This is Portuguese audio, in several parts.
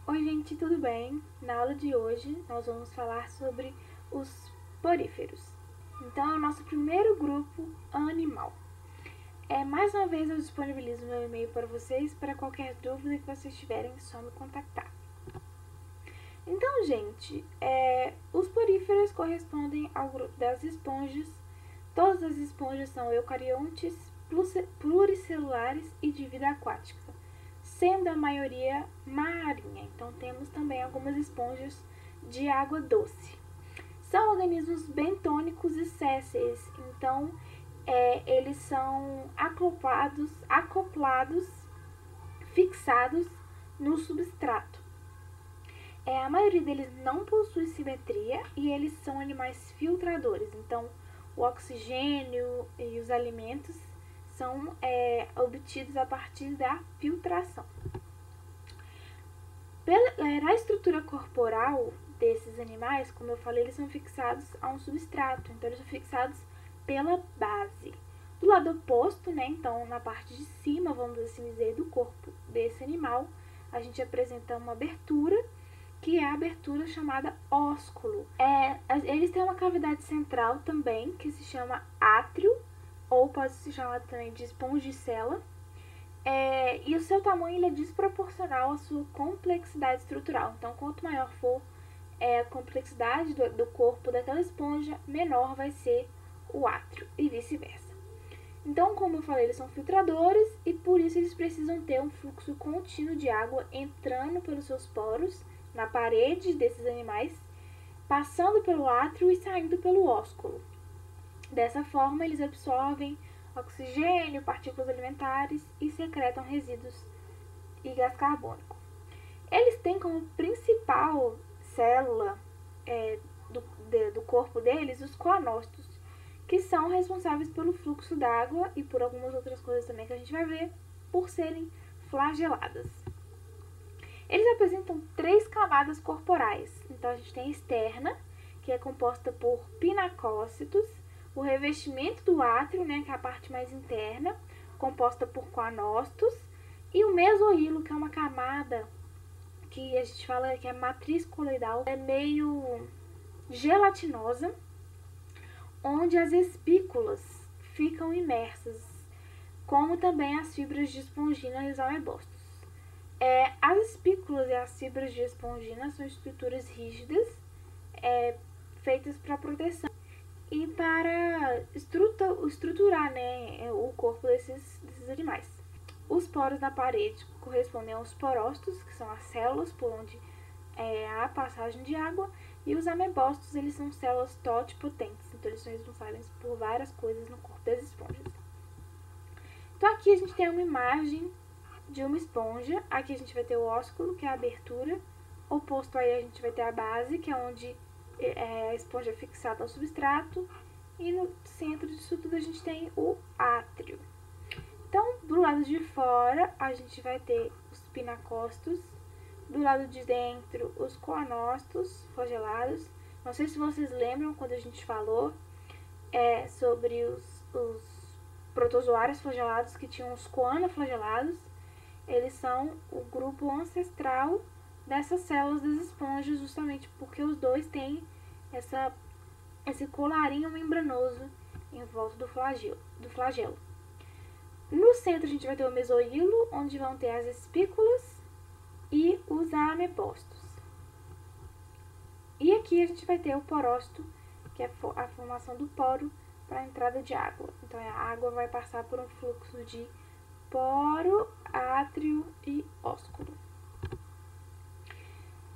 Oi gente, tudo bem? Na aula de hoje nós vamos falar sobre os poríferos. Então é o nosso primeiro grupo animal. Mais uma vez eu disponibilizo meu e-mail para vocês, para qualquer dúvida que vocês tiverem, é só me contactar. Então gente, os poríferos correspondem ao grupo das esponjas. Todas as esponjas são eucariontes, pluricelulares e de vida aquática, sendo a maioria marinha. Então temos também algumas esponjas de água doce. São organismos bentônicos e sésseis, então eles são acoplados, fixados no substrato. A maioria deles não possui simetria e eles são animais filtradores, então o oxigênio e os alimentos são obtidos a partir da filtração. Na estrutura corporal desses animais, como eu falei, eles são fixados a um substrato, então eles são fixados pela base. Do lado oposto, então na parte de cima, vamos assim dizer, do corpo desse animal, a gente apresenta uma abertura, que é a abertura chamada ósculo. Eles têm uma cavidade central também, que se chama átrio, ou pode se chamar também de espongicela. E o seu tamanho ele é desproporcional à sua complexidade estrutural. Então, quanto maior for a complexidade do corpo daquela esponja, menor vai ser o átrio e vice-versa. Então, como eu falei, eles são filtradores e por isso eles precisam ter um fluxo contínuo de água entrando pelos seus poros na parede desses animais, passando pelo átrio e saindo pelo ósculo. Dessa forma, eles absorvem oxigênio, partículas alimentares e secretam resíduos e gás carbônico. Eles têm como principal célula do corpo deles os coanócitos, que são responsáveis pelo fluxo d'água e por algumas outras coisas também que a gente vai ver, por serem flageladas. Eles apresentam 3 camadas corporais. Então, a gente tem a externa, que é composta por pinacócitos, o revestimento do átrio, que é a parte mais interna, composta por coanócitos, e o mesoílo, que é uma camada que a gente fala que é matriz coloidal, é meio gelatinosa, onde as espículas ficam imersas, como também as fibras de espongina e os amebócitos. As espículas e as fibras de espongina são estruturas rígidas, feitas para proteção e para estruturar o corpo desses animais. Os poros na parede correspondem aos porócitos, que são as células por onde há a passagem de água, e os amebócitos, eles são células totipotentes, então eles são responsáveis por várias coisas no corpo das esponjas. Então aqui a gente tem uma imagem de uma esponja. Aqui a gente vai ter o ósculo, que é a abertura. Oposto aí a gente vai ter a base, que é onde a esponja é fixada ao substrato. E no centro disso tudo a gente tem o átrio. Então, do lado de fora a gente vai ter os pinacócitos. Do lado de dentro, os coanócitos flagelados. Não sei se vocês lembram quando a gente falou sobre os protozoários flagelados, que tinham os coanoflagelados. Eles são o grupo ancestral dessas células das esponjas, justamente porque os dois têm esse colarinho membranoso em volta do flagelo. No centro a gente vai ter o mesoílo, onde vão ter as espículas e os amebócitos. E aqui a gente vai ter o porócito, que é a formação do poro para a entrada de água. Então a água vai passar por um fluxo de poro, átrio e ósculo.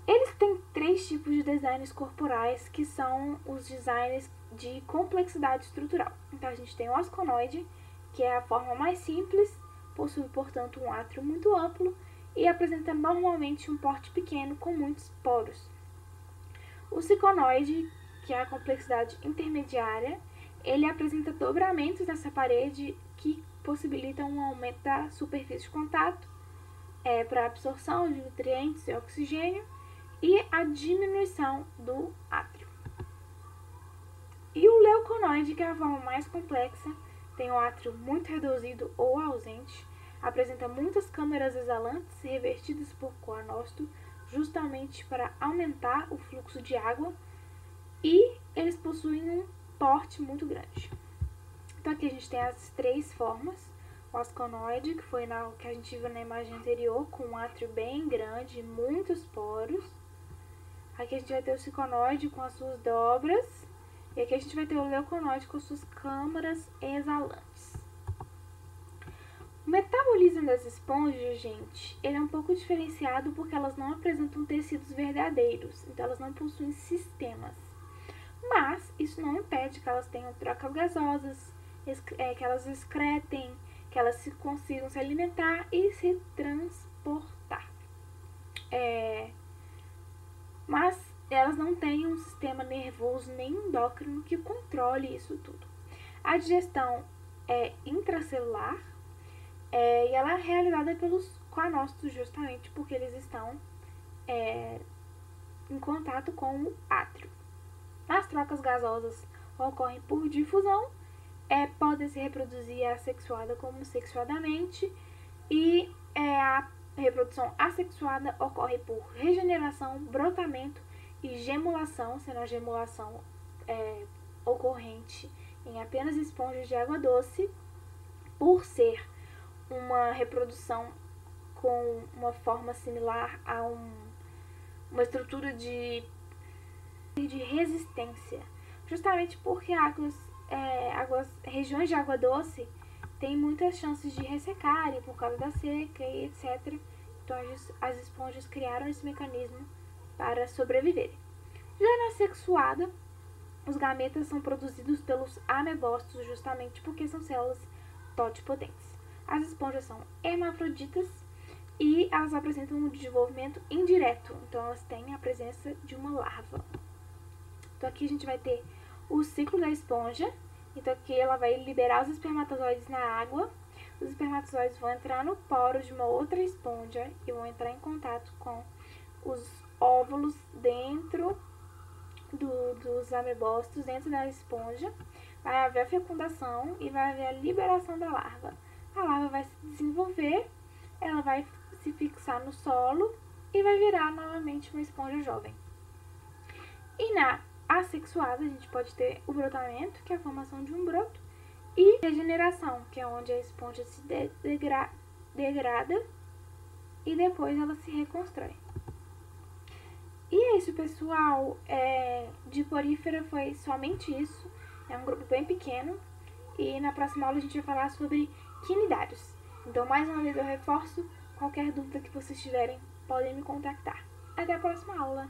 Eles têm 3 tipos de designs corporais, que são os designs de complexidade estrutural. Então a gente tem o asconoide, que é a forma mais simples, possui, portanto, um átrio muito amplo e apresenta normalmente um porte pequeno com muitos poros. O ciconoide, que é a complexidade intermediária, ele apresenta dobramentos nessa parede que possibilitam um aumento da superfície de contato para absorção de nutrientes e oxigênio e a diminuição do átrio. E o leuconoide, que é a forma mais complexa, tem o átrio muito reduzido ou ausente, apresenta muitas câmaras exalantes revestidas por coanócito, justamente para aumentar o fluxo de água e eles possuem um porte muito grande. Então aqui a gente tem as 3 formas. O asconoide, que foi o que a gente viu na imagem anterior, com um átrio bem grande e muitos poros. Aqui a gente vai ter o ciconoide com as suas dobras. E aqui a gente vai ter o leuconoide com as suas câmaras exalantes. O metabolismo das esponjas, gente, ele é um pouco diferenciado porque elas não apresentam tecidos verdadeiros. Então elas não possuem sistemas. Mas isso não impede que elas tenham trocas gasosas, que elas excretem, que elas consigam se alimentar e se transportar. Mas elas não têm um sistema nervoso nem endócrino que controle isso tudo. A digestão é intracelular e ela é realizada pelos coanócitos justamente porque eles estão em contato com o átrio. As trocas gasosas ocorrem por difusão, podem se reproduzir assexuada como sexuadamente e a reprodução assexuada ocorre por regeneração, brotamento e gemulação, sendo a gemulação ocorrente em apenas esponjas de água doce, por ser uma reprodução com uma forma similar a uma estrutura de resistência, justamente porque regiões de água doce têm muitas chances de ressecarem por causa da seca e etc. Então as esponjas criaram esse mecanismo para sobreviverem. Já na sexuada, os gametas são produzidos pelos amebócitos justamente porque são células totipotentes. As esponjas são hermafroditas e elas apresentam um desenvolvimento indireto, então elas têm a presença de uma larva. Então aqui a gente vai ter o ciclo da esponja. Então aqui ela vai liberar os espermatozoides na água. Os espermatozoides vão entrar no poro de uma outra esponja e vão entrar em contato com os óvulos dentro dos amebócitos, dentro da esponja. Vai haver a fecundação e vai haver a liberação da larva. A larva vai se desenvolver, ela vai se fixar no solo e vai virar novamente uma esponja jovem. E na assexuada, a gente pode ter o brotamento, que é a formação de um broto, e regeneração, que é onde a esponja se degrada e depois ela se reconstrói. E é isso, pessoal. De porífera foi somente isso. É um grupo bem pequeno. E na próxima aula a gente vai falar sobre quinidários. Então, mais uma vez eu reforço, qualquer dúvida que vocês tiverem, podem me contactar. Até a próxima aula!